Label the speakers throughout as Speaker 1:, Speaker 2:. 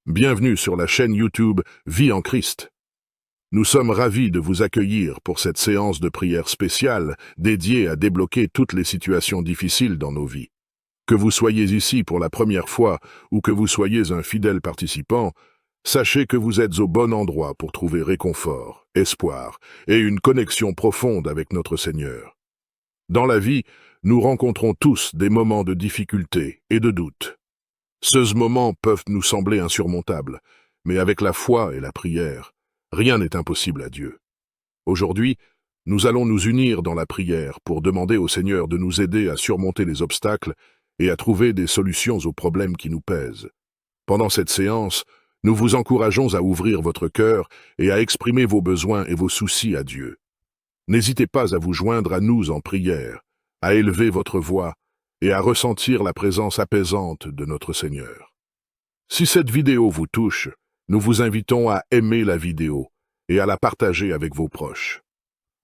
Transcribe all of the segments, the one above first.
Speaker 1: Bienvenue sur la chaîne YouTube Vie en Christ. Nous sommes ravis de vous accueillir pour cette séance de prière spéciale dédiée à débloquer toutes les situations difficiles dans nos vies. Que vous soyez ici pour la première fois ou que vous soyez un fidèle participant, sachez que vous êtes au bon endroit pour trouver réconfort, espoir et une connexion profonde avec notre Seigneur. Dans la vie, nous rencontrons tous des moments de difficulté et de doute. Ces moments peuvent nous sembler insurmontables, mais avec la foi et la prière, rien n'est impossible à Dieu. Aujourd'hui, nous allons nous unir dans la prière pour demander au Seigneur de nous aider à surmonter les obstacles et à trouver des solutions aux problèmes qui nous pèsent. Pendant cette séance, nous vous encourageons à ouvrir votre cœur et à exprimer vos besoins et vos soucis à Dieu. N'hésitez pas à vous joindre à nous en prière, à élever votre voix et à ressentir la présence apaisante de notre Seigneur. Si cette vidéo vous touche, nous vous invitons à aimer la vidéo et à la partager avec vos proches.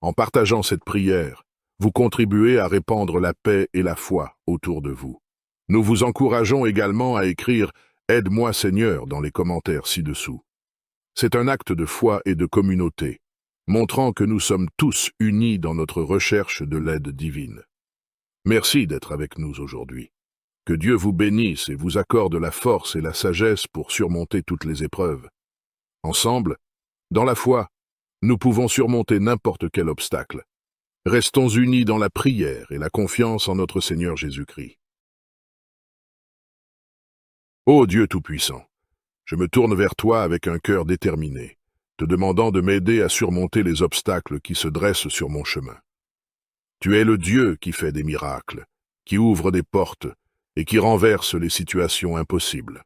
Speaker 1: En partageant cette prière, vous contribuez à répandre la paix et la foi autour de vous. Nous vous encourageons également à écrire « Aide-moi Seigneur » dans les commentaires ci-dessous. C'est un acte de foi et de communauté, montrant que nous sommes tous unis dans notre recherche de l'aide divine. Merci d'être avec nous aujourd'hui. Que Dieu vous bénisse et vous accorde la force et la sagesse pour surmonter toutes les épreuves. Ensemble, dans la foi, nous pouvons surmonter n'importe quel obstacle. Restons unis dans la prière et la confiance en notre Seigneur Jésus-Christ. Ô Dieu Tout-Puissant, je me tourne vers toi avec un cœur déterminé, te demandant de m'aider à surmonter les obstacles qui se dressent sur mon chemin. Tu es le Dieu qui fait des miracles, qui ouvre des portes et qui renverse les situations impossibles.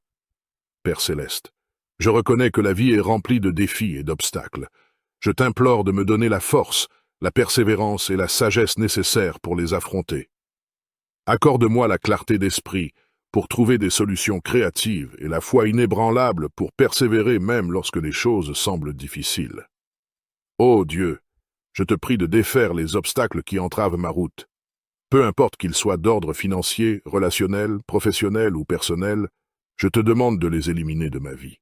Speaker 1: Père Céleste, je reconnais que la vie est remplie de défis et d'obstacles. Je t'implore de me donner la force, la persévérance et la sagesse nécessaires pour les affronter. Accorde-moi la clarté d'esprit pour trouver des solutions créatives et la foi inébranlable pour persévérer même lorsque les choses semblent difficiles. Ô Dieu, je te prie de défaire les obstacles qui entravent ma route. Peu importe qu'ils soient d'ordre financier, relationnel, professionnel ou personnel, je te demande de les éliminer de ma vie.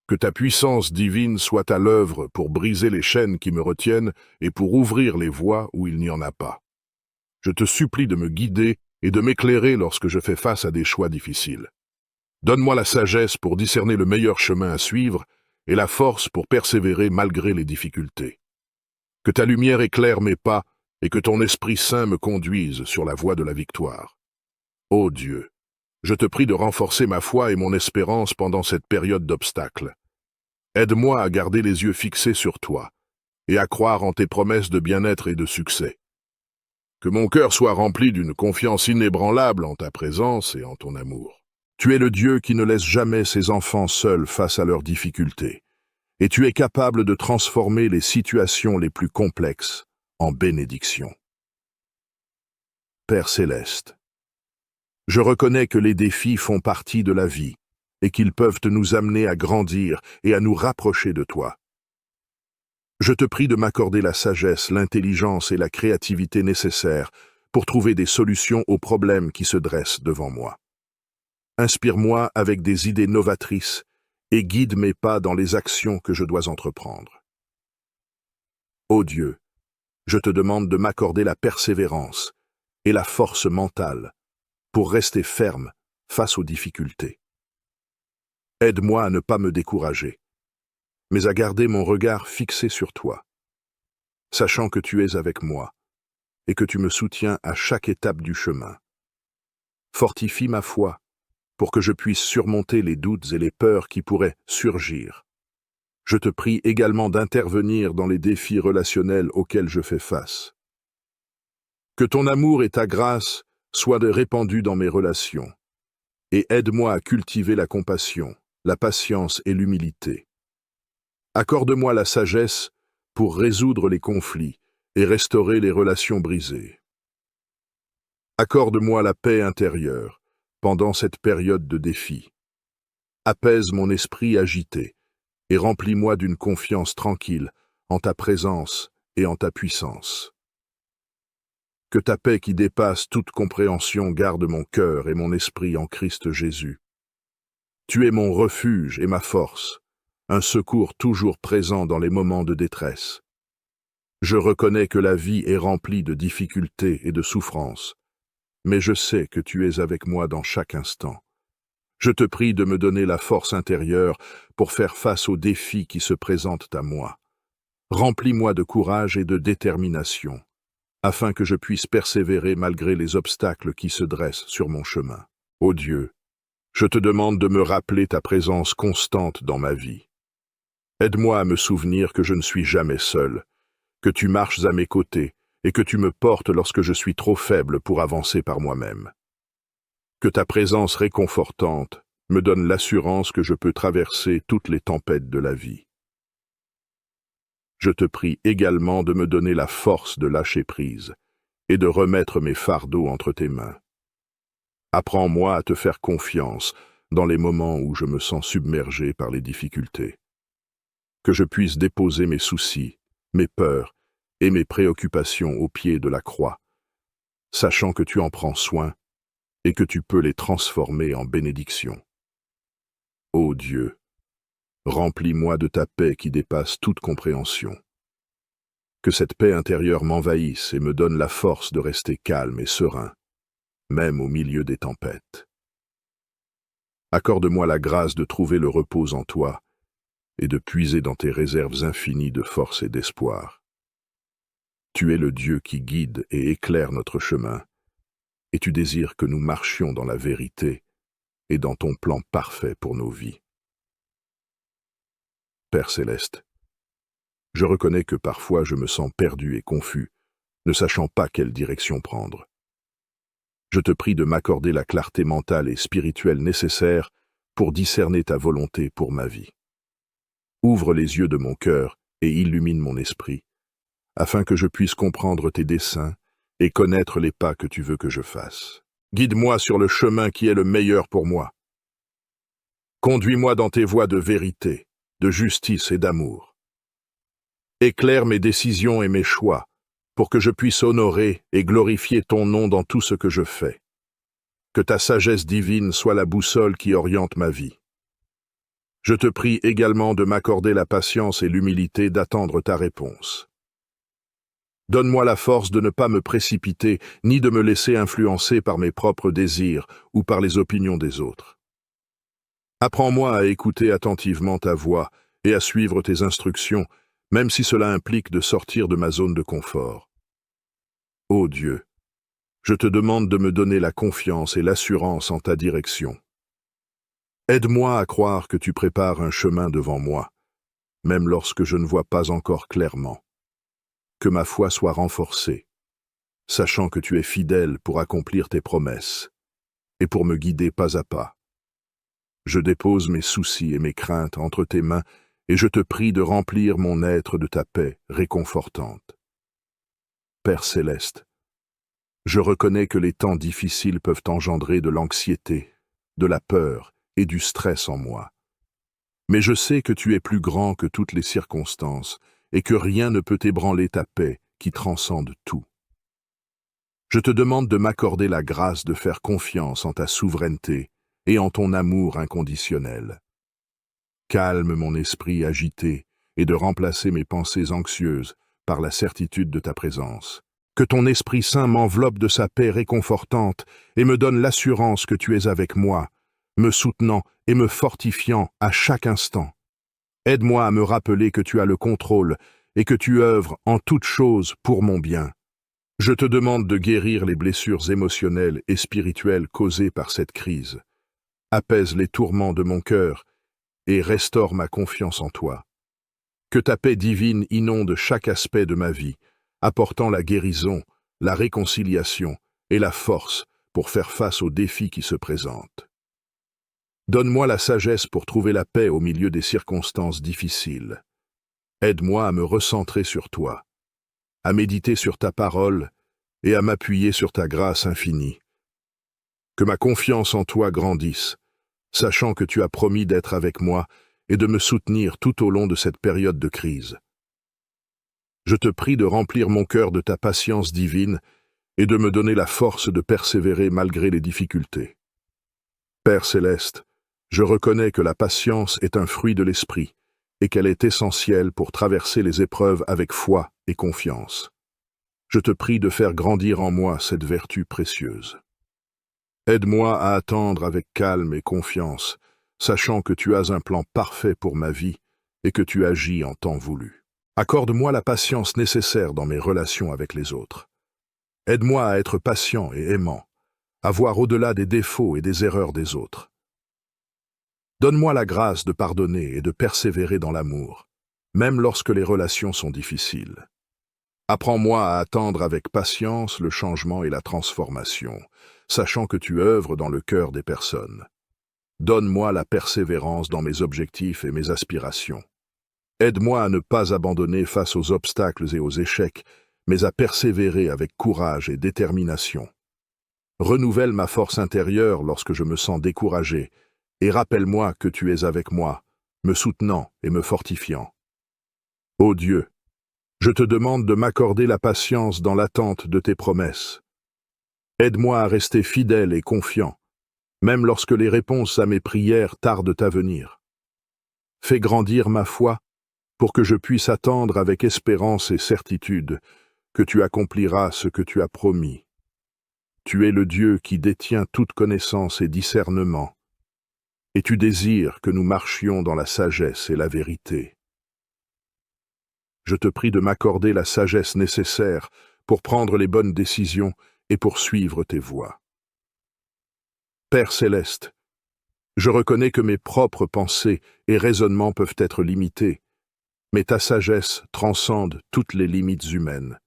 Speaker 1: Que ta puissance divine soit à l'œuvre pour briser les chaînes qui me retiennent et pour ouvrir les voies où il n'y en a pas. Je te supplie de me guider et de m'éclairer lorsque je fais face à des choix difficiles. Donne-moi la sagesse pour discerner le meilleur chemin à suivre et la force pour persévérer malgré les difficultés. Que ta lumière éclaire mes pas et que ton Esprit Saint me conduise sur la voie de la victoire. Ô Dieu, je te prie de renforcer ma foi et mon espérance pendant cette période d'obstacles. Aide-moi à garder les yeux fixés sur toi et à croire en tes promesses de bien-être et de succès. Que mon cœur soit rempli d'une confiance inébranlable en ta présence et en ton amour. Tu es le Dieu qui ne laisse jamais ses enfants seuls face à leurs difficultés. Et tu es capable de transformer les situations les plus complexes en bénédictions. Père Céleste, je reconnais que les défis font partie de la vie et qu'ils peuvent nous amener à grandir et à nous rapprocher de toi. Je te prie de m'accorder la sagesse, l'intelligence et la créativité nécessaires pour trouver des solutions aux problèmes qui se dressent devant moi. Inspire-moi avec des idées novatrices et guide mes pas dans les actions que je dois entreprendre. Ô Dieu, je te demande de m'accorder la persévérance et la force mentale pour rester ferme face aux difficultés. Aide-moi à ne pas me décourager, mais à garder mon regard fixé sur toi, sachant que tu es avec moi et que tu me soutiens à chaque étape du chemin. Fortifie ma foi pour que je puisse surmonter les doutes et les peurs qui pourraient surgir. Je te prie également d'intervenir dans les défis relationnels auxquels je fais face. Que ton amour et ta grâce soient répandus dans mes relations, et aide-moi à cultiver la compassion, la patience et l'humilité. Accorde-moi la sagesse pour résoudre les conflits et restaurer les relations brisées. Accorde-moi la paix intérieure pendant cette période de défi. Apaise mon esprit agité et remplis-moi d'une confiance tranquille en ta présence et en ta puissance. Que ta paix qui dépasse toute compréhension garde mon cœur et mon esprit en Christ Jésus. Tu es mon refuge et ma force, un secours toujours présent dans les moments de détresse. Je reconnais que la vie est remplie de difficultés et de souffrances, mais je sais que tu es avec moi dans chaque instant. Je te prie de me donner la force intérieure pour faire face aux défis qui se présentent à moi. Remplis-moi de courage et de détermination, afin que je puisse persévérer malgré les obstacles qui se dressent sur mon chemin. Ô Dieu, je te demande de me rappeler ta présence constante dans ma vie. Aide-moi à me souvenir que je ne suis jamais seul, que tu marches à mes côtés et que tu me portes lorsque je suis trop faible pour avancer par moi-même. Que ta présence réconfortante me donne l'assurance que je peux traverser toutes les tempêtes de la vie. Je te prie également de me donner la force de lâcher prise et de remettre mes fardeaux entre tes mains. Apprends-moi à te faire confiance dans les moments où je me sens submergé par les difficultés. Que je puisse déposer mes soucis, mes peurs et mes préoccupations au pied de la croix, sachant que tu en prends soin et que tu peux les transformer en bénédiction. Ô Dieu, remplis-moi de ta paix qui dépasse toute compréhension. Que cette paix intérieure m'envahisse et me donne la force de rester calme et serein, même au milieu des tempêtes. Accorde-moi la grâce de trouver le repos en toi et de puiser dans tes réserves infinies de force et d'espoir. Tu es le Dieu qui guide et éclaire notre chemin, et tu désires que nous marchions dans la vérité et dans ton plan parfait pour nos vies. Père céleste, je reconnais que parfois je me sens perdu et confus, ne sachant pas quelle direction prendre. Je te prie de m'accorder la clarté mentale et spirituelle nécessaire pour discerner ta volonté pour ma vie. Ouvre les yeux de mon cœur et illumine mon esprit, afin que je puisse comprendre tes desseins et connaître les pas que tu veux que je fasse. Guide-moi sur le chemin qui est le meilleur pour moi. Conduis-moi dans tes voies de vérité, de justice et d'amour. Éclaire mes décisions et mes choix, pour que je puisse honorer et glorifier ton nom dans tout ce que je fais. Que ta sagesse divine soit la boussole qui oriente ma vie. Je te prie également de m'accorder la patience et l'humilité d'attendre ta réponse. Donne-moi la force de ne pas me précipiter, ni de me laisser influencer par mes propres désirs ou par les opinions des autres. Apprends-moi à écouter attentivement ta voix et à suivre tes instructions, même si cela implique de sortir de ma zone de confort. Ô Dieu, je te demande de me donner la confiance et l'assurance en ta direction. Aide-moi à croire que tu prépares un chemin devant moi, même lorsque je ne vois pas encore clairement. Que ma foi soit renforcée, sachant que tu es fidèle pour accomplir tes promesses et pour me guider pas à pas. Je dépose mes soucis et mes craintes entre tes mains et je te prie de remplir mon être de ta paix réconfortante. Père céleste, je reconnais que les temps difficiles peuvent engendrer de l'anxiété, de la peur et du stress en moi. Mais je sais que tu es plus grand que toutes les circonstances et que rien ne peut ébranler ta paix qui transcende tout. Je te demande de m'accorder la grâce de faire confiance en ta souveraineté et en ton amour inconditionnel. Calme mon esprit agité et de remplacer mes pensées anxieuses par la certitude de ta présence. Que ton Esprit Saint m'enveloppe de sa paix réconfortante et me donne l'assurance que tu es avec moi, me soutenant et me fortifiant à chaque instant. Aide-moi à me rappeler que tu as le contrôle et que tu œuvres en toutes choses pour mon bien. Je te demande de guérir les blessures émotionnelles et spirituelles causées par cette crise. Apaise les tourments de mon cœur et restaure ma confiance en toi. Que ta paix divine inonde chaque aspect de ma vie, apportant la guérison, la réconciliation et la force pour faire face aux défis qui se présentent. Donne-moi la sagesse pour trouver la paix au milieu des circonstances difficiles. Aide-moi à me recentrer sur toi, à méditer sur ta parole et à m'appuyer sur ta grâce infinie. Que ma confiance en toi grandisse, sachant que tu as promis d'être avec moi et de me soutenir tout au long de cette période de crise. Je te prie de remplir mon cœur de ta patience divine et de me donner la force de persévérer malgré les difficultés. Père céleste, Je reconnais que la patience est un fruit de l'esprit et qu'elle est essentielle pour traverser les épreuves avec foi et confiance. Je te prie de faire grandir en moi cette vertu précieuse. Aide-moi à attendre avec calme et confiance, sachant que tu as un plan parfait pour ma vie et que tu agis en temps voulu. Accorde-moi la patience nécessaire dans mes relations avec les autres. Aide-moi à être patient et aimant, à voir au-delà des défauts et des erreurs des autres. Donne-moi la grâce de pardonner et de persévérer dans l'amour, même lorsque les relations sont difficiles. Apprends-moi à attendre avec patience le changement et la transformation, sachant que tu œuvres dans le cœur des personnes. Donne-moi la persévérance dans mes objectifs et mes aspirations. Aide-moi à ne pas abandonner face aux obstacles et aux échecs, mais à persévérer avec courage et détermination. Renouvelle ma force intérieure lorsque je me sens découragé, et rappelle-moi que tu es avec moi, me soutenant et me fortifiant. Ô Dieu, je te demande de m'accorder la patience dans l'attente de tes promesses. Aide-moi à rester fidèle et confiant, même lorsque les réponses à mes prières tardent à venir. Fais grandir ma foi pour que je puisse attendre avec espérance et certitude que tu accompliras ce que tu as promis. Tu es le Dieu qui détient toute connaissance et discernement, et tu désires que nous marchions dans la sagesse et la vérité. Je te prie de m'accorder la sagesse nécessaire pour prendre les bonnes décisions et pour suivre tes voies. Père céleste, je reconnais que mes propres pensées et raisonnements peuvent être limités, mais ta sagesse transcende toutes les limites humaines.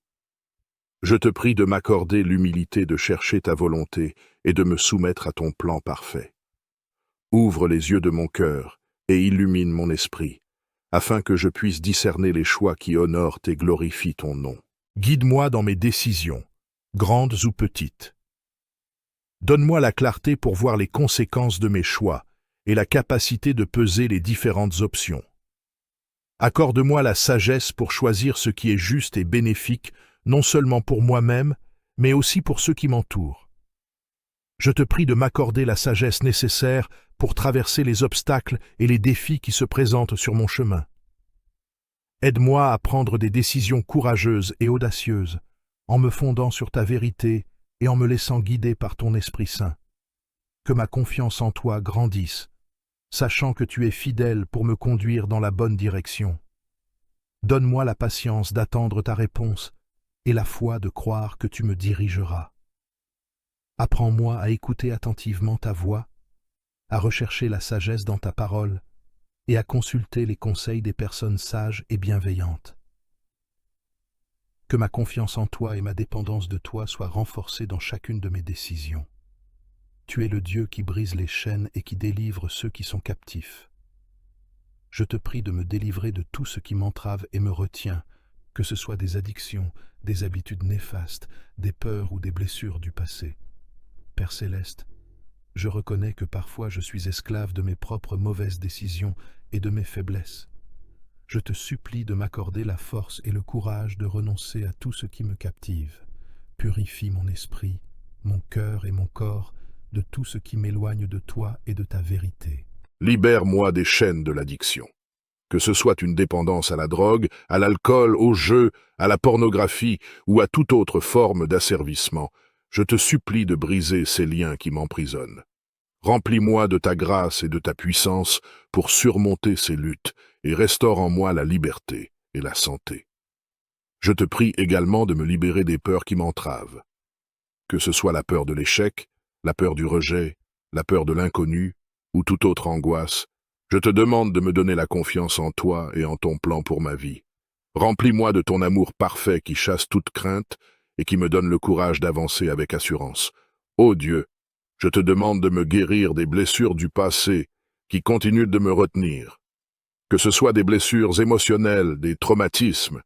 Speaker 1: Je te prie de m'accorder l'humilité de chercher ta volonté et de me soumettre à ton plan parfait. Ouvre les yeux de mon cœur et illumine mon esprit, afin que je puisse discerner les choix qui honorent et glorifient ton nom. Guide-moi dans mes décisions, grandes ou petites. Donne-moi la clarté pour voir les conséquences de mes choix et la capacité de peser les différentes options. Accorde-moi la sagesse pour choisir ce qui est juste et bénéfique, non seulement pour moi-même, mais aussi pour ceux qui m'entourent. Je te prie de m'accorder la sagesse nécessaire pour traverser les obstacles et les défis qui se présentent sur mon chemin. Aide-moi à prendre des décisions courageuses et audacieuses, en me fondant sur ta vérité et en me laissant guider par ton Esprit Saint. Que ma confiance en toi grandisse, sachant que tu es fidèle pour me conduire dans la bonne direction. Donne-moi la patience d'attendre ta réponse et la foi de croire que tu me dirigeras. Apprends-moi à écouter attentivement ta voix, à rechercher la sagesse dans ta parole et à consulter les conseils des personnes sages et bienveillantes. Que ma confiance en toi et ma dépendance de toi soient renforcées dans chacune de mes décisions. Tu es le Dieu qui brise les chaînes et qui délivre ceux qui sont captifs. Je te prie de me délivrer de tout ce qui m'entrave et me retient, que ce soit des addictions, des habitudes néfastes, des peurs ou des blessures du passé. Père céleste, je reconnais que parfois je suis esclave de mes propres mauvaises décisions et de mes faiblesses. Je te supplie de m'accorder la force et le courage de renoncer à tout ce qui me captive. Purifie mon esprit, mon cœur et mon corps de tout ce qui m'éloigne de toi et de ta vérité. Libère-moi des chaînes de l'addiction. Que ce soit une dépendance à la drogue, à l'alcool, au jeu, à la pornographie ou à toute autre forme d'asservissement, je te supplie de briser ces liens qui m'emprisonnent. Remplis-moi de ta grâce et de ta puissance pour surmonter ces luttes et restaure en moi la liberté et la santé. Je te prie également de me libérer des peurs qui m'entravent. Que ce soit la peur de l'échec, la peur du rejet, la peur de l'inconnu ou toute autre angoisse, je te demande de me donner la confiance en toi et en ton plan pour ma vie. Remplis-moi de ton amour parfait qui chasse toute crainte et qui me donne le courage d'avancer avec assurance. Ô Dieu, je te demande de me guérir des blessures du passé qui continuent de me retenir. Que ce soit des blessures émotionnelles, des traumatismes,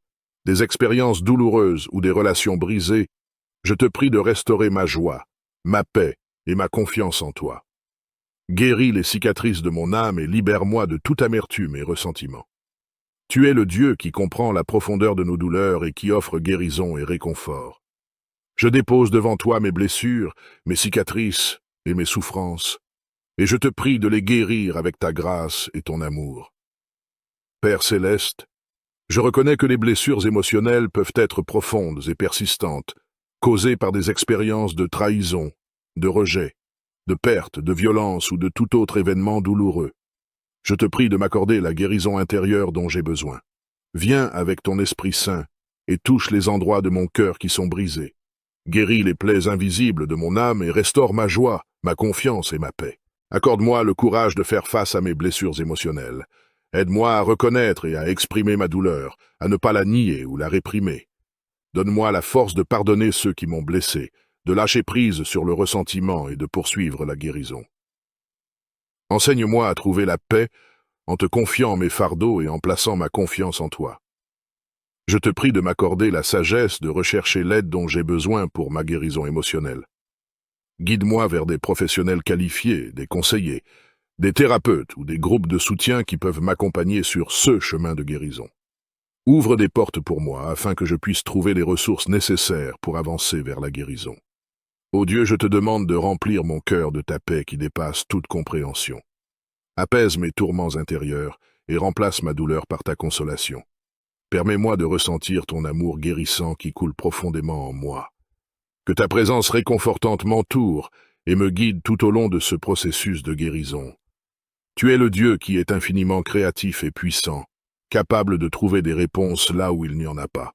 Speaker 1: des expériences douloureuses ou des relations brisées, je te prie de restaurer ma joie, ma paix et ma confiance en toi. Guéris les cicatrices de mon âme et libère-moi de toute amertume et ressentiment. Tu es le Dieu qui comprend la profondeur de nos douleurs et qui offre guérison et réconfort. Je dépose devant toi mes blessures, mes cicatrices et mes souffrances. et je te prie de les guérir avec ta grâce et ton amour. Père céleste, je reconnais que les blessures émotionnelles peuvent être profondes et persistantes, causées par des expériences de trahison, de rejet, de perte, de violence ou de tout autre événement douloureux. Je te prie de m'accorder la guérison intérieure dont j'ai besoin. Viens avec ton Esprit Saint et touche les endroits de mon cœur qui sont brisés. Guéris les plaies invisibles de mon âme et restaure ma joie, ma confiance et ma paix. Accorde-moi le courage de faire face à mes blessures émotionnelles. Aide-moi à reconnaître et à exprimer ma douleur, à ne pas la nier ou la réprimer. Donne-moi la force de pardonner ceux qui m'ont blessé, de lâcher prise sur le ressentiment et de poursuivre la guérison. Enseigne-moi à trouver la paix en te confiant mes fardeaux et en plaçant ma confiance en toi. Je te prie de m'accorder la sagesse de rechercher l'aide dont j'ai besoin pour ma guérison émotionnelle. Guide-moi vers des professionnels qualifiés, des conseillers, des thérapeutes ou des groupes de soutien qui peuvent m'accompagner sur ce chemin de guérison. Ouvre des portes pour moi afin que je puisse trouver les ressources nécessaires pour avancer vers la guérison. Ô Dieu, je te demande de remplir mon cœur de ta paix qui dépasse toute compréhension. Apaise mes tourments intérieurs et remplace ma douleur par ta consolation. Permets-moi de ressentir ton amour guérissant qui coule profondément en moi. Que ta présence réconfortante m'entoure et me guide tout au long de ce processus de guérison. Tu es le Dieu qui est infiniment créatif et puissant, capable de trouver des réponses là où il n'y en a pas.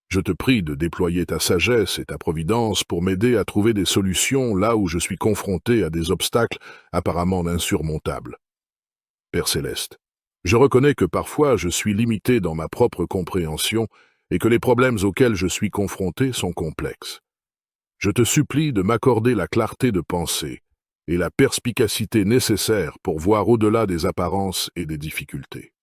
Speaker 1: Je te prie de déployer ta sagesse et ta providence pour m'aider à trouver des solutions là où je suis confronté à des obstacles apparemment insurmontables. Père céleste, je reconnais que parfois je suis limité dans ma propre compréhension et que les problèmes auxquels je suis confronté sont complexes. Je te supplie de m'accorder la clarté de pensée et la perspicacité nécessaire pour voir au-delà des apparences et des difficultés.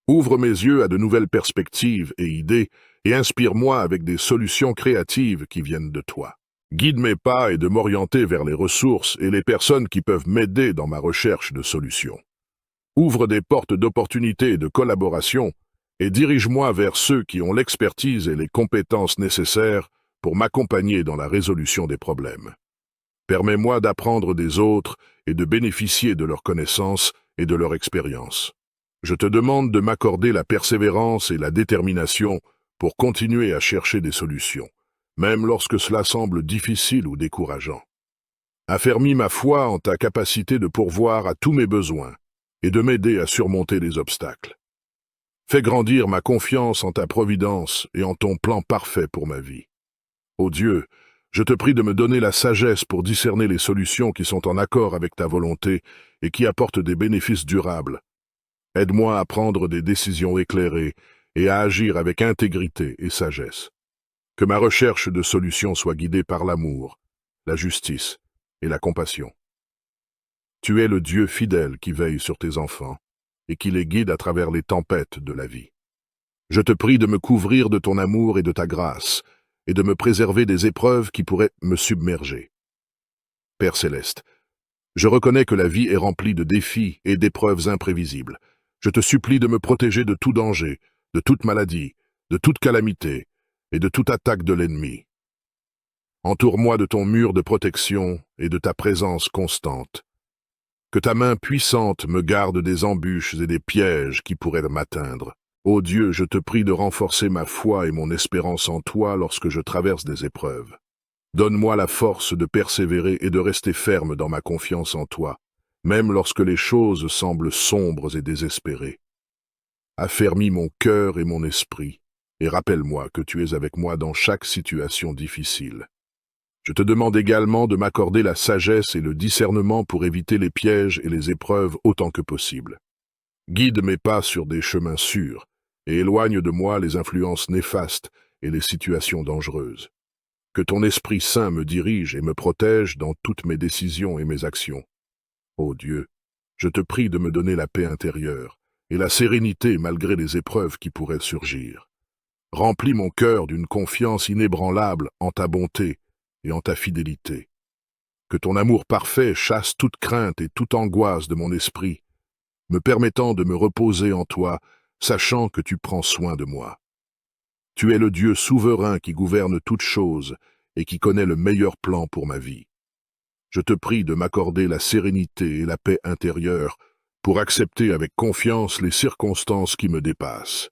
Speaker 1: Ouvre mes yeux à de nouvelles perspectives et idées et inspire-moi avec des solutions créatives qui viennent de toi. Guide mes pas et de m'orienter vers les ressources et les personnes qui peuvent m'aider dans ma recherche de solutions. Ouvre des portes d'opportunités et de collaboration et dirige-moi vers ceux qui ont l'expertise et les compétences nécessaires pour m'accompagner dans la résolution des problèmes. Permets-moi d'apprendre des autres et de bénéficier de leurs connaissances et de leur expérience. Je te demande de m'accorder la persévérance et la détermination pour continuer à chercher des solutions, même lorsque cela semble difficile ou décourageant. Affermis ma foi en ta capacité de pourvoir à tous mes besoins et de m'aider à surmonter les obstacles. Fais grandir ma confiance en ta providence et en ton plan parfait pour ma vie. Ô Dieu, je te prie de me donner la sagesse pour discerner les solutions qui sont en accord avec ta volonté et qui apportent des bénéfices durables. Aide-moi à prendre des décisions éclairées et à agir avec intégrité et sagesse. Que ma recherche de solutions soit guidée par l'amour, la justice et la compassion. Tu es le Dieu fidèle qui veille sur tes enfants et qui les guide à travers les tempêtes de la vie. Je te prie de me couvrir de ton amour et de ta grâce et de me préserver des épreuves qui pourraient me submerger. Père céleste, je reconnais que la vie est remplie de défis et d'épreuves imprévisibles. Je te supplie de me protéger de tout danger, de toute maladie, de toute calamité et de toute attaque de l'ennemi. Entoure-moi de ton mur de protection et de ta présence constante. Que ta main puissante me garde des embûches et des pièges qui pourraient m'atteindre. Ô Dieu, je te prie de renforcer ma foi et mon espérance en toi lorsque je traverse des épreuves. Donne-moi la force de persévérer et de rester ferme dans ma confiance en toi, même lorsque les choses semblent sombres et désespérées. Affermis mon cœur et mon esprit, et rappelle-moi que tu es avec moi dans chaque situation difficile. Je te demande également de m'accorder la sagesse et le discernement pour éviter les pièges et les épreuves autant que possible. Guide mes pas sur des chemins sûrs, et éloigne de moi les influences néfastes et les situations dangereuses. Que ton Esprit Saint me dirige et me protège dans toutes mes décisions et mes actions. Ô Dieu, je te prie de me donner la paix intérieure et la sérénité malgré les épreuves qui pourraient surgir. Remplis mon cœur d'une confiance inébranlable en ta bonté et en ta fidélité. Que ton amour parfait chasse toute crainte et toute angoisse de mon esprit, me permettant de me reposer en toi, sachant que tu prends soin de moi. Tu es le Dieu souverain qui gouverne toutes choses et qui connaît le meilleur plan pour ma vie. Je te prie de m'accorder la sérénité et la paix intérieure pour accepter avec confiance les circonstances qui me dépassent.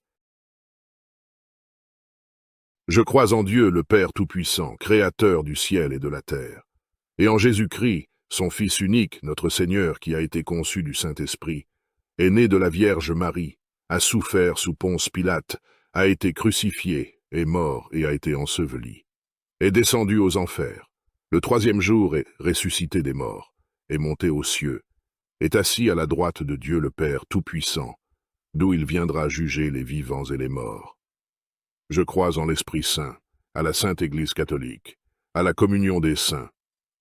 Speaker 1: Je crois en Dieu, le Père Tout-Puissant, Créateur du ciel et de la terre, et en Jésus-Christ, son Fils unique, notre Seigneur, qui a été conçu du Saint-Esprit, est né de la Vierge Marie, a souffert sous Ponce Pilate, a été crucifié, est mort et a été enseveli, est descendu aux enfers, le troisième jour est ressuscité des morts, est monté aux cieux, est assis à la droite de Dieu le Père Tout-Puissant, d'où il viendra juger les vivants et les morts. Je crois en l'Esprit Saint, à la Sainte Église catholique, à la communion des saints,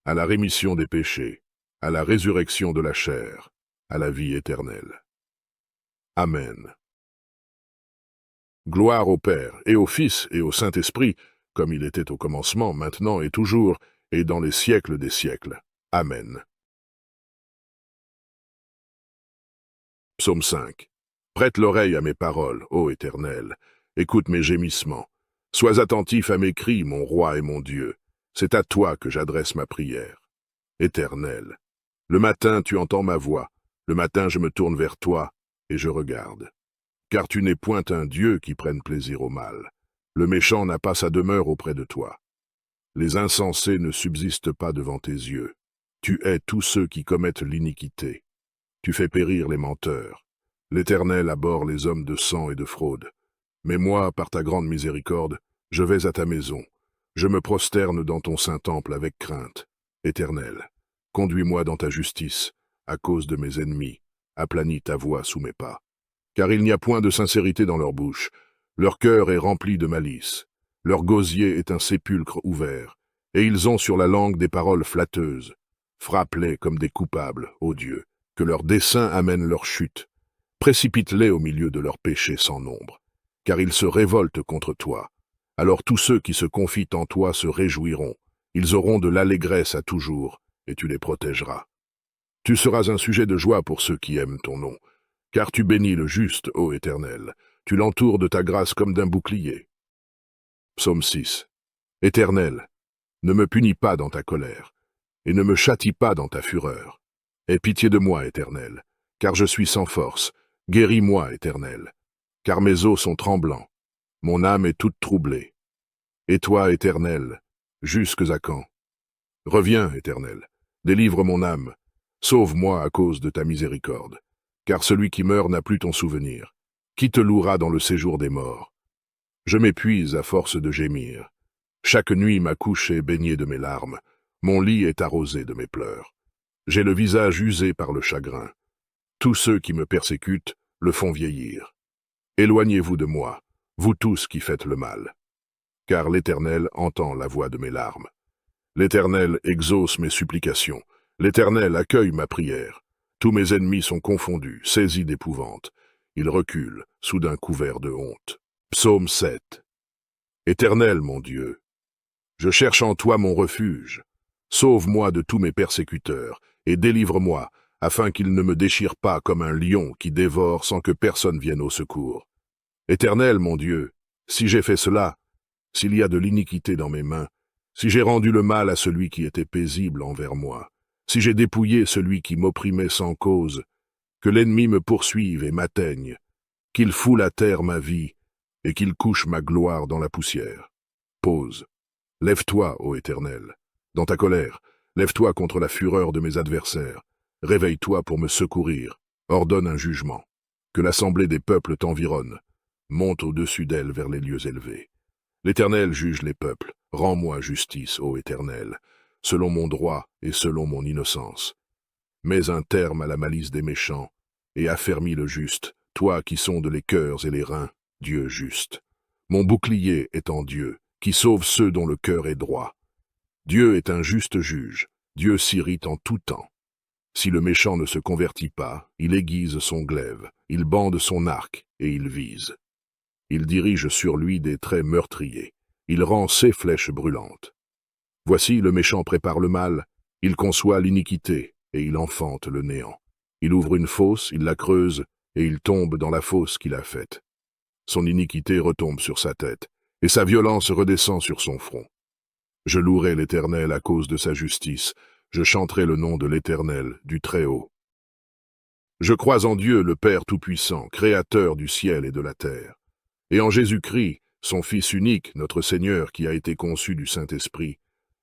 Speaker 1: à la rémission des péchés, à la résurrection de la chair, à la vie éternelle. Amen. Gloire au Père, et au Fils, et au Saint-Esprit, comme il était au commencement, maintenant et toujours, et dans les siècles des siècles. Amen. Psaume 5. Prête l'oreille à mes paroles, ô Éternel. Écoute mes gémissements. Sois attentif à mes cris, mon roi et mon Dieu. C'est à toi que j'adresse ma prière. Éternel. Le matin, tu entends ma voix. Le matin, je me tourne vers toi, et je regarde. Car tu n'es point un Dieu qui prenne plaisir au mal. Le méchant n'a pas sa demeure auprès de toi. Les insensés ne subsistent pas devant tes yeux. Tu hais tous ceux qui commettent l'iniquité. Tu fais périr les menteurs. L'Éternel abhorre les hommes de sang et de fraude. Mais moi, par ta grande miséricorde, je vais à ta maison. Je me prosterne dans ton saint temple avec crainte. Éternel, conduis-moi dans ta justice, à cause de mes ennemis. Aplanis ta voix sous mes pas. Car il n'y a point de sincérité dans leur bouche. Leur cœur est rempli de malice. Leur gosier est un sépulcre ouvert. Et ils ont sur la langue des paroles flatteuses. Frappe-les comme des coupables, ô Dieu, que leurs desseins amènent leur chute. Précipite-les au milieu de leurs péchés sans nombre. Car ils se révoltent contre toi. Alors tous ceux qui se confient en toi se réjouiront. Ils auront de l'allégresse à toujours, et tu les protégeras. Tu seras un sujet de joie pour ceux qui aiment ton nom. Car tu bénis le juste, ô Éternel. Tu l'entoures de ta grâce comme d'un bouclier. Psaume 6. Éternel, ne me punis pas dans ta colère, et ne me châtie pas dans ta fureur. Aie pitié de moi, Éternel, car je suis sans force. Guéris-moi, Éternel, car mes os sont tremblants. Mon âme est toute troublée. Et toi, Éternel, jusques à quand? Reviens, Éternel, délivre mon âme. Sauve-moi à cause de ta miséricorde. Car celui qui meurt n'a plus ton souvenir. Qui te louera dans le séjour des morts? Je m'épuise à force de gémir. Chaque nuit ma couche est baignée de mes larmes. Mon lit est arrosé de mes pleurs. J'ai le visage usé par le chagrin. Tous ceux qui me persécutent le font vieillir. Éloignez-vous de moi, vous tous qui faites le mal. Car l'Éternel entend la voix de mes larmes. L'Éternel exauce mes supplications. L'Éternel accueille ma prière. Tous mes ennemis sont confondus, saisis d'épouvante. Ils reculent, soudain couverts de honte. Psaume 7. Éternel, mon Dieu, je cherche en toi mon refuge. Sauve-moi de tous mes persécuteurs, et délivre-moi, afin qu'ils ne me déchirent pas comme un lion qui dévore sans que personne vienne au secours. Éternel, mon Dieu, si j'ai fait cela, s'il y a de l'iniquité dans mes mains, si j'ai rendu le mal à celui qui était paisible envers moi, si j'ai dépouillé celui qui m'opprimait sans cause, que l'ennemi me poursuive et m'atteigne, qu'il foule à terre ma vie, et qu'il couche ma gloire dans la poussière. Pause. Lève-toi, ô Éternel. Dans ta colère, lève-toi contre la fureur de mes adversaires. Réveille-toi pour me secourir. Ordonne un jugement. Que l'assemblée des peuples t'environne. Monte au-dessus d'elle vers les lieux élevés. L'Éternel juge les peuples. Rends-moi justice, ô Éternel, selon mon droit et selon mon innocence. Mets un terme à la malice des méchants, et affermis le juste, toi qui sondes les cœurs et les reins, Dieu juste. Mon bouclier est en Dieu, qui sauve ceux dont le cœur est droit. Dieu est un juste juge, Dieu s'irrite en tout temps. Si le méchant ne se convertit pas, il aiguise son glaive, il bande son arc, et il vise. Il dirige sur lui des traits meurtriers, il rend ses flèches brûlantes. Voici le méchant prépare le mal, il conçoit l'iniquité, et il enfante le néant. Il ouvre une fosse, il la creuse, et il tombe dans la fosse qu'il a faite. Son iniquité retombe sur sa tête, et sa violence redescend sur son front. Je louerai l'Éternel à cause de sa justice, Je chanterai le nom de l'Éternel, du Très-Haut. Je crois en Dieu, le Père Tout-Puissant, Créateur du ciel et de la terre, et en Jésus-Christ, son Fils unique, notre Seigneur, qui a été conçu du Saint-Esprit,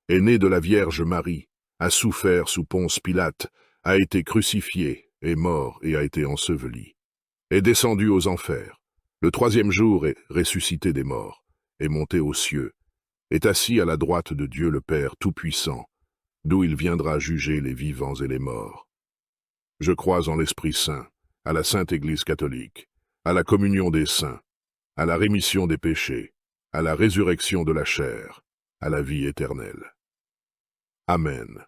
Speaker 1: est né de la Vierge Marie, a souffert sous Ponce Pilate, a été crucifié, est mort et a été enseveli, est descendu aux enfers, le troisième jour est ressuscité des morts, est monté aux cieux, est assis à la droite de Dieu le Père Tout-Puissant, d'où il viendra juger les vivants et les morts. Je crois en l'Esprit Saint, à la Sainte Église catholique, à la communion des saints, à la rémission des péchés, à la résurrection de la chair, à la vie éternelle. Amen.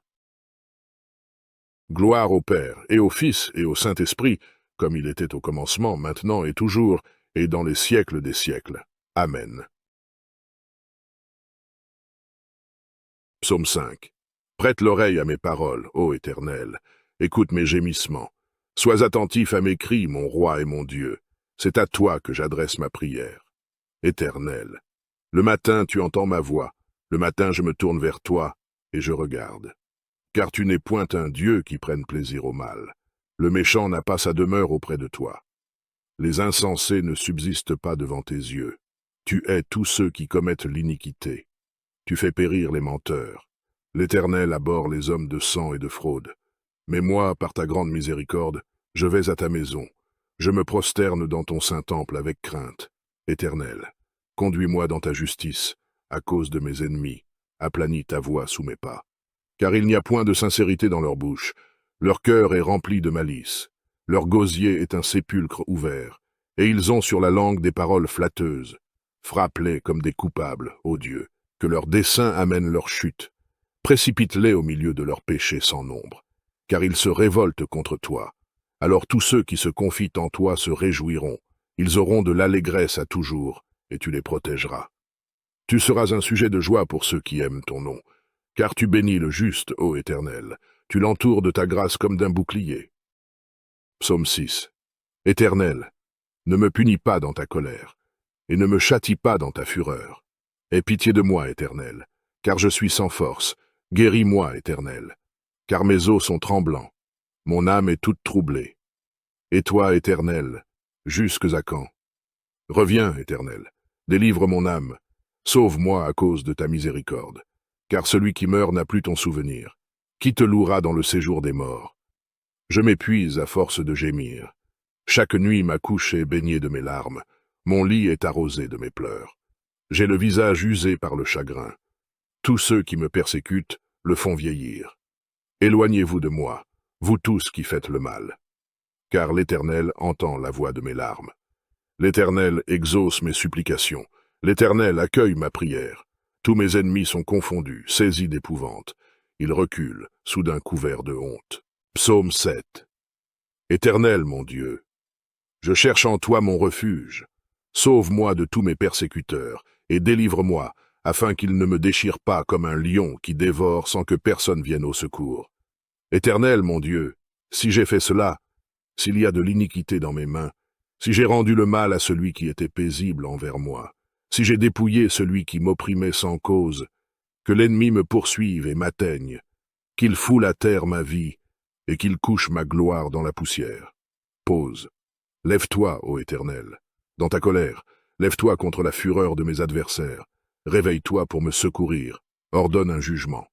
Speaker 1: Gloire au Père, et au Fils, et au Saint-Esprit, comme il était au commencement, maintenant et toujours, et dans les siècles des siècles. Amen. Psaume 5. Prête l'oreille à mes paroles, ô Éternel. Écoute mes gémissements. Sois attentif à mes cris, mon roi et mon Dieu. C'est à toi que j'adresse ma prière. Éternel. Le matin, tu entends ma voix. Le matin, je me tourne vers toi, et je regarde. Car tu n'es point un Dieu qui prenne plaisir au mal. Le méchant n'a pas sa demeure auprès de toi. Les insensés ne subsistent pas devant tes yeux. Tu hais tous ceux qui commettent l'iniquité. Tu fais périr les menteurs. L'Éternel abhorre les hommes de sang et de fraude. Mais moi, par ta grande miséricorde, je vais à ta maison. Je me prosterne dans ton saint temple avec crainte. Éternel, conduis-moi dans ta justice, à cause de mes ennemis. Aplanis ta voie sous mes pas. Car il n'y a point de sincérité dans leur bouche. Leur cœur est rempli de malice. Leur gosier est un sépulcre ouvert. Et ils ont sur la langue des paroles flatteuses. Frappe-les comme des coupables, ô Dieu, que leurs desseins amènent leur chute. Précipite-les au milieu de leurs péchés sans nombre, car ils se révoltent contre toi. Alors tous ceux qui se confient en toi se réjouiront. Ils auront de l'allégresse à toujours, et tu les protégeras. Tu seras un sujet de joie pour ceux qui aiment ton nom, car tu bénis le juste, ô Éternel. Tu l'entoures de ta grâce comme d'un bouclier. Psaume 6. Éternel, ne me punis pas dans ta colère, et ne me châtie pas dans ta fureur. Aie pitié de moi, Éternel, car je suis sans force. Guéris-moi, Éternel, car mes os sont tremblants. Mon âme est toute troublée. Et toi, Éternel, jusques à quand? Reviens, Éternel, délivre mon âme. Sauve-moi à cause de ta miséricorde, car celui qui meurt n'a plus ton souvenir. Qui te louera dans le séjour des morts? Je m'épuise à force de gémir. Chaque nuit ma couche est baignée de mes larmes. Mon lit est arrosé de mes pleurs. J'ai le visage usé par le chagrin. Tous ceux qui me persécutent le font vieillir. Éloignez-vous de moi, vous tous qui faites le mal. Car l'Éternel entend la voix de mes larmes. L'Éternel exauce mes supplications. L'Éternel accueille ma prière. Tous mes ennemis sont confondus, saisis d'épouvante. Ils reculent, soudain couverts de honte. Psaume 7. Éternel, mon Dieu, je cherche en toi mon refuge. Sauve-moi de tous mes persécuteurs, et délivre-moi, afin qu'ils ne me déchirent pas comme un lion qui dévore sans que personne vienne au secours. Éternel, mon Dieu, si j'ai fait cela, s'il y a de l'iniquité dans mes mains, si j'ai rendu le mal à celui qui était paisible envers moi, si j'ai dépouillé celui qui m'opprimait sans cause, que l'ennemi me poursuive et m'atteigne, qu'il foule à terre ma vie, et qu'il couche ma gloire dans la poussière. Pause. Lève-toi, ô Éternel, dans ta colère, lève-toi contre la fureur de mes adversaires, réveille-toi pour me secourir, ordonne un jugement,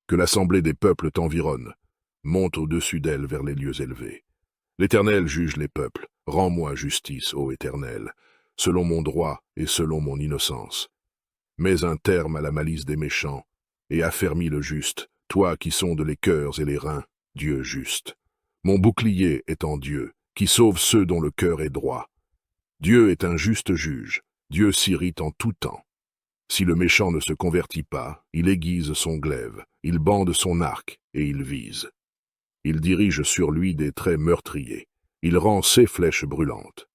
Speaker 1: que l'assemblée des peuples t'environne, monte au-dessus d'elle vers les lieux élevés. L'Éternel juge les peuples, rends-moi justice, ô Éternel, selon mon droit et selon mon innocence. Mets un terme à la malice des méchants, et affermis le juste, toi qui sondes les cœurs et les reins, Dieu juste. Mon bouclier est en Dieu, qui sauve ceux dont le cœur est droit. Dieu est un juste juge, Dieu s'irrite en tout temps. Si le méchant ne se convertit pas, il aiguise son glaive, il bande son arc, et il vise. Il dirige sur lui des traits meurtriers, il rend ses flèches brûlantes.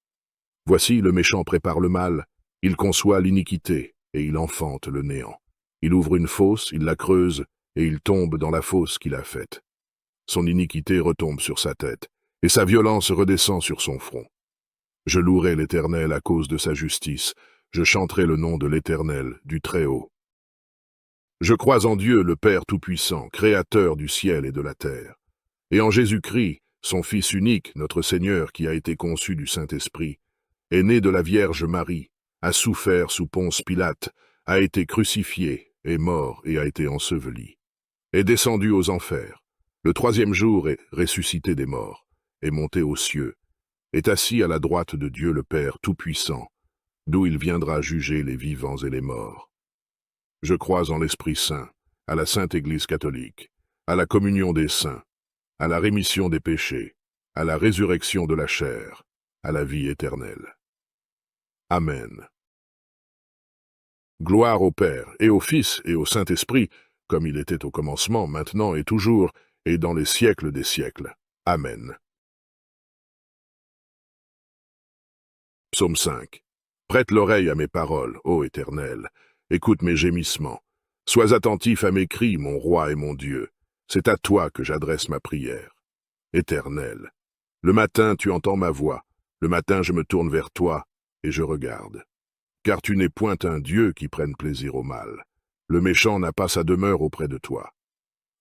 Speaker 1: Voici le méchant prépare le mal, il conçoit l'iniquité, et il enfante le néant. Il ouvre une fosse, il la creuse, et il tombe dans la fosse qu'il a faite. Son iniquité retombe sur sa tête, et sa violence redescend sur son front. Je louerai l'Éternel à cause de sa justice, je chanterai le nom de l'Éternel, du Très-Haut. Je crois en Dieu, le Père Tout-Puissant, Créateur du ciel et de la terre, et en Jésus-Christ, son Fils unique, notre Seigneur, qui a été conçu du Saint-Esprit, est né de la Vierge Marie, a souffert sous Ponce Pilate, a été crucifié, est mort et a été enseveli, est descendu aux enfers, le troisième jour est ressuscité des morts, est monté aux cieux, est assis à la droite de Dieu le Père Tout-Puissant, d'où il viendra juger les vivants et les morts. Je crois en l'Esprit Saint, à la Sainte Église catholique, à la communion des saints, à la rémission des péchés, à la résurrection de la chair, à la vie éternelle. Amen. Gloire au Père, et au Fils, et au Saint-Esprit, comme il était au commencement, maintenant et toujours, et dans les siècles des siècles. Amen. Psaume 5. Prête l'oreille à mes paroles, ô Éternel. Écoute mes gémissements. Sois attentif à mes cris, mon roi et mon Dieu. C'est à toi que j'adresse ma prière. Éternel. Le matin, tu entends ma voix. Le matin, je me tourne vers toi, et je regarde. Car tu n'es point un Dieu qui prenne plaisir au mal. Le méchant n'a pas sa demeure auprès de toi.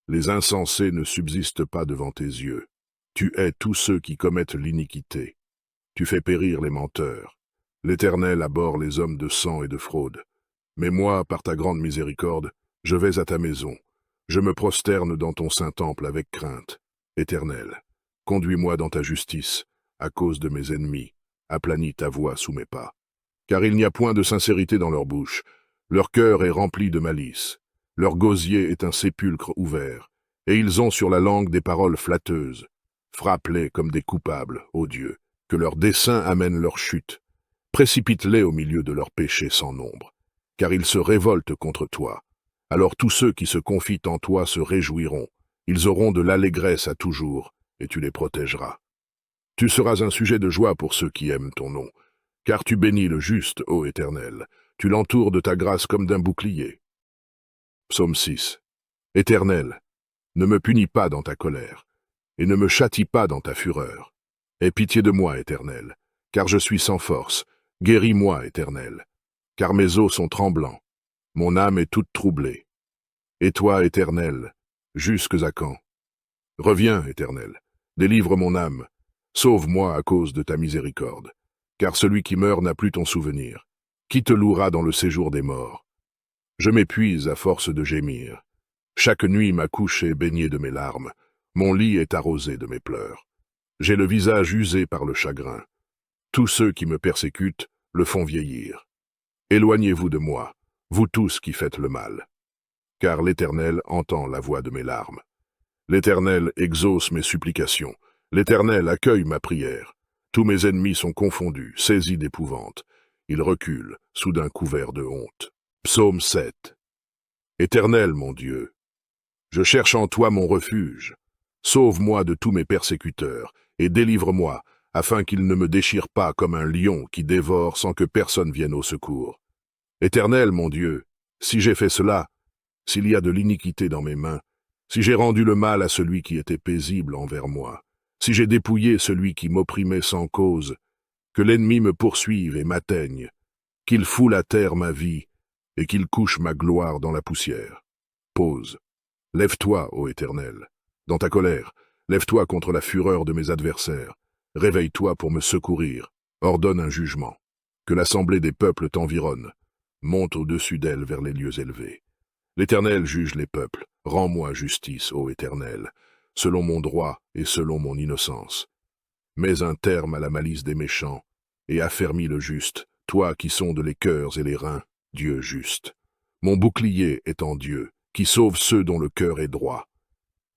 Speaker 1: Les insensés ne subsistent pas devant tes yeux. Tu hais tous ceux qui commettent l'iniquité. Tu fais périr les menteurs. L'Éternel abhorre les hommes de sang et de fraude. Mais moi, par ta grande miséricorde, je vais à ta maison. Je me prosterne dans ton saint temple avec crainte. Éternel, conduis-moi dans ta justice, à cause de mes ennemis. Aplanis ta voix sous mes pas. Car il n'y a point de sincérité dans leur bouche. Leur cœur est rempli de malice. Leur gosier est un sépulcre ouvert. Et ils ont sur la langue des paroles flatteuses. Frappe-les comme des coupables, ô Dieu, que leurs desseins amènent leur chute. Précipite-les au milieu de leurs péchés sans nombre, car ils se révoltent contre toi. Alors tous ceux qui se confient en toi se réjouiront. Ils auront de l'allégresse à toujours, et tu les protégeras. Tu seras un sujet de joie pour ceux qui aiment ton nom, car tu bénis le juste, ô Éternel. Tu l'entoures de ta grâce comme d'un bouclier. Psaume 6. Éternel, ne me punis pas dans ta colère, et ne me châtie pas dans ta fureur. Aie pitié de moi, Éternel, car je suis sans force. Guéris-moi, Éternel, car mes os sont tremblants. Mon âme est toute troublée. Et toi, Éternel, jusques à quand? Reviens, Éternel, délivre mon âme. Sauve-moi à cause de ta miséricorde, car celui qui meurt n'a plus ton souvenir. Qui te louera dans le séjour des morts? Je m'épuise à force de gémir. Chaque nuit ma couche est baignée de mes larmes. Mon lit est arrosé de mes pleurs. J'ai le visage usé par le chagrin. Tous ceux qui me persécutent le font vieillir. Éloignez-vous de moi, vous tous qui faites le mal. Car l'Éternel entend la voix de mes larmes. L'Éternel exauce mes supplications. L'Éternel accueille ma prière. Tous mes ennemis sont confondus, saisis d'épouvante. Ils reculent, soudain couverts de honte. Psaume 7. Éternel, mon Dieu, je cherche en toi mon refuge. Sauve-moi de tous mes persécuteurs, et délivre-moi, afin qu'ils ne me déchirent pas comme un lion qui dévore sans que personne vienne au secours. Éternel, mon Dieu, si j'ai fait cela, s'il y a de l'iniquité dans mes mains, si j'ai rendu le mal à celui qui était paisible envers moi, si j'ai dépouillé celui qui m'opprimait sans cause, que l'ennemi me poursuive et m'atteigne, qu'il foule à terre ma vie, et qu'il couche ma gloire dans la poussière. Pause. Lève-toi, ô Éternel, dans ta colère, lève-toi contre la fureur de mes adversaires, réveille-toi pour me secourir, ordonne un jugement, que l'assemblée des peuples t'environne, monte au-dessus d'elle vers les lieux élevés. L'Éternel juge les peuples, rends-moi justice, ô Éternel, selon mon droit et selon mon innocence. Mets un terme à la malice des méchants, et affermis le juste, toi qui sondes les cœurs et les reins, Dieu juste. Mon bouclier est en Dieu, qui sauve ceux dont le cœur est droit.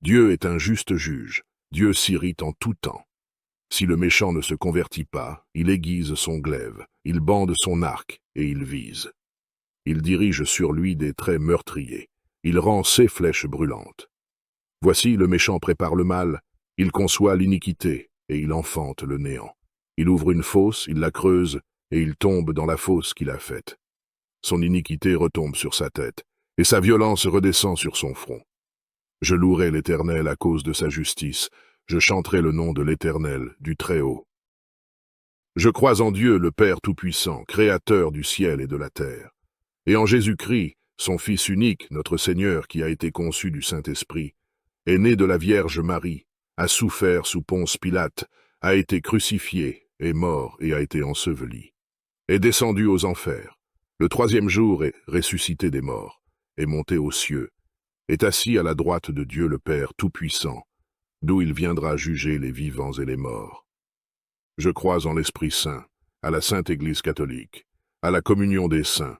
Speaker 1: Dieu est un juste juge, Dieu s'irrite en tout temps. Si le méchant ne se convertit pas, il aiguise son glaive, il bande son arc, et il vise. Il dirige sur lui des traits meurtriers, il rend ses flèches brûlantes. Voici le méchant prépare le mal, il conçoit l'iniquité, et il enfante le néant. Il ouvre une fosse, il la creuse, et il tombe dans la fosse qu'il a faite. Son iniquité retombe sur sa tête, et sa violence redescend sur son front. Je louerai l'Éternel à cause de sa justice, je chanterai le nom de l'Éternel, du Très-Haut. Je crois en Dieu, le Père Tout-Puissant, Créateur du ciel et de la terre, et en Jésus-Christ, son Fils unique, notre Seigneur, qui a été conçu du Saint-Esprit, est né de la Vierge Marie, a souffert sous Ponce Pilate, a été crucifié, est mort et a été enseveli, est descendu aux enfers, le troisième jour est ressuscité des morts, est monté aux cieux, est assis à la droite de Dieu le Père Tout-Puissant, d'où il viendra juger les vivants et les morts. Je crois en l'Esprit Saint, à la Sainte Église catholique, à la communion des saints,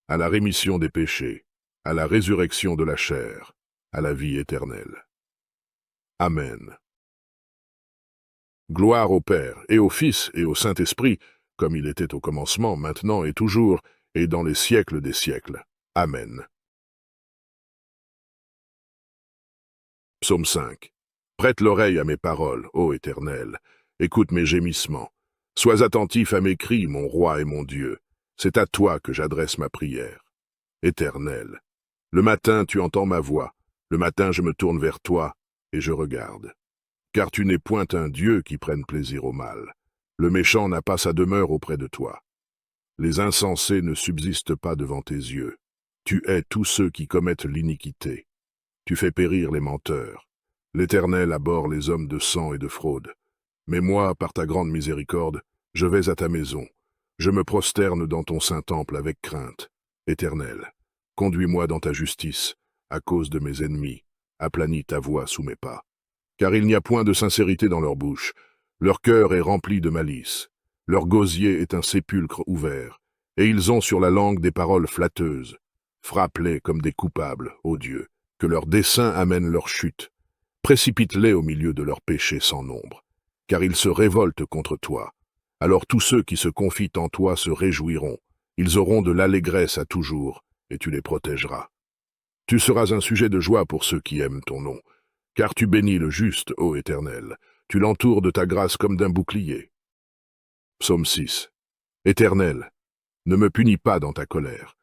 Speaker 1: à la rémission des péchés, à la résurrection de la chair, à la vie éternelle. Amen. Gloire au Père, et au Fils, et au Saint-Esprit, comme il était au commencement, maintenant et toujours, et dans les siècles des siècles. Amen. Psaume 5. Prête l'oreille à mes paroles, ô Éternel. Écoute mes gémissements. Sois attentif à mes cris, mon roi et mon Dieu. C'est à toi que j'adresse ma prière. Éternel. Le matin, tu entends ma voix. Le matin, je me tourne vers toi, et je regarde. Car tu n'es point un Dieu qui prenne plaisir au mal. Le méchant n'a pas sa demeure auprès de toi. Les insensés ne subsistent pas devant tes yeux. Tu hais tous ceux qui commettent l'iniquité. Tu fais périr les menteurs. L'Éternel abhorre les hommes de sang et de fraude. Mais moi, par ta grande miséricorde, je vais à ta maison. Je me prosterne dans ton saint temple avec crainte. Éternel, conduis-moi dans ta justice, à cause de mes ennemis. Aplanis ta voix sous mes pas. Car il n'y a point de sincérité dans leur bouche. Leur cœur est rempli de malice. Leur gosier est un sépulcre ouvert. Et ils ont sur la langue des paroles flatteuses. Frappe-les comme des coupables, ô Dieu, que leurs desseins amènent leur chute. Précipite-les au milieu de leurs péchés sans nombre, car ils se révoltent contre toi. Alors tous ceux qui se confient en toi se réjouiront. Ils auront de l'allégresse à toujours, et tu les protégeras. Tu seras un sujet de joie pour ceux qui aiment ton nom, car tu bénis le juste, ô Éternel. Tu l'entoures de ta grâce comme d'un bouclier. Psaume 6. Éternel, ne me punis pas dans ta colère,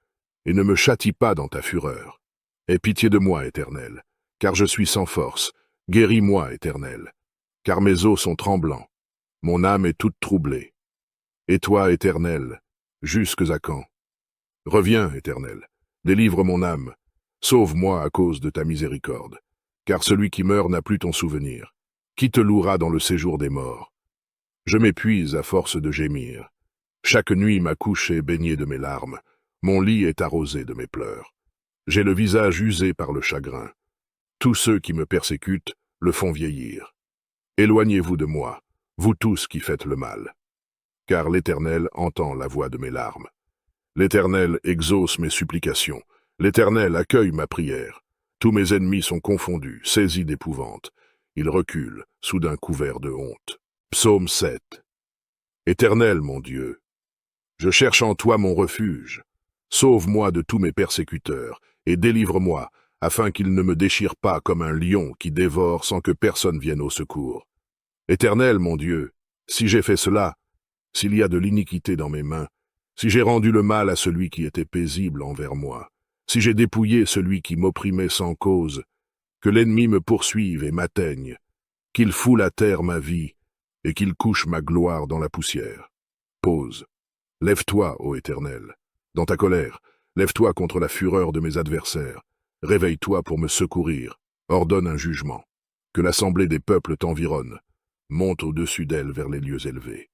Speaker 1: et ne me châtie pas dans ta fureur. Aie pitié de moi, Éternel, car je suis sans force. Guéris-moi, Éternel, car mes os sont tremblants. Mon âme est toute troublée. Et toi, Éternel, jusques à quand? Reviens, Éternel, délivre mon âme. Sauve-moi à cause de ta miséricorde, car celui qui meurt n'a plus ton souvenir. Qui te louera dans le séjour des morts? Je m'épuise à force de gémir. Chaque nuit ma couche est baignée de mes larmes. Mon lit est arrosé de mes pleurs. J'ai le visage usé par le chagrin. Tous ceux qui me persécutent le font vieillir. Éloignez-vous de moi, vous tous qui faites le mal. Car l'Éternel entend la voix de mes larmes. L'Éternel exauce mes supplications. L'Éternel accueille ma prière. Tous mes ennemis sont confondus, saisis d'épouvante. Ils reculent, soudain couverts de honte. Psaume 7. Éternel, mon Dieu, je cherche en toi mon refuge. Sauve-moi de tous mes persécuteurs, et délivre-moi, afin qu'ils ne me déchirent pas comme un lion qui dévore sans que personne vienne au secours. Éternel, mon Dieu, si j'ai fait cela, s'il y a de l'iniquité dans mes mains, si j'ai rendu le mal à celui qui était paisible envers moi, si j'ai dépouillé celui qui m'opprimait sans cause, que l'ennemi me poursuive et m'atteigne, qu'il foule à terre ma vie, et qu'il couche ma gloire dans la poussière. Pause. Lève-toi, ô Éternel. Dans ta colère, lève-toi contre la fureur de mes adversaires. Réveille-toi pour me secourir. Ordonne un jugement. Que l'assemblée des peuples t'environne. Monte au-dessus d'elle vers les lieux élevés.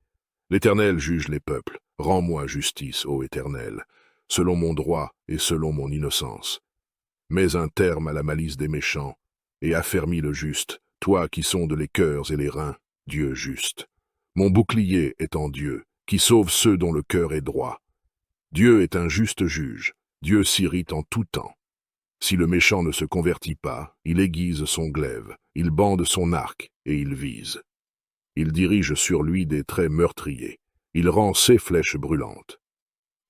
Speaker 1: L'Éternel juge les peuples. Rends-moi justice, ô Éternel, selon mon droit et selon mon innocence. Mets un terme à la malice des méchants, et affermis le juste, toi qui sondes les cœurs et les reins, Dieu juste. Mon bouclier est en Dieu, qui sauve ceux dont le cœur est droit. Dieu est un juste juge, Dieu s'irrite en tout temps. Si le méchant ne se convertit pas, il aiguise son glaive, il bande son arc et il vise. Il dirige sur lui des traits meurtriers, il rend ses flèches brûlantes.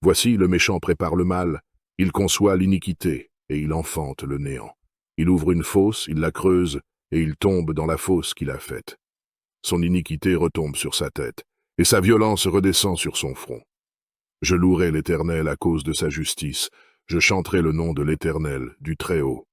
Speaker 1: Voici le méchant prépare le mal, il conçoit l'iniquité et il enfante le néant. Il ouvre une fosse, il la creuse et il tombe dans la fosse qu'il a faite. Son iniquité retombe sur sa tête et sa violence redescend sur son front. Je louerai l'Éternel à cause de sa justice, je chanterai le nom de l'Éternel, du Très-Haut.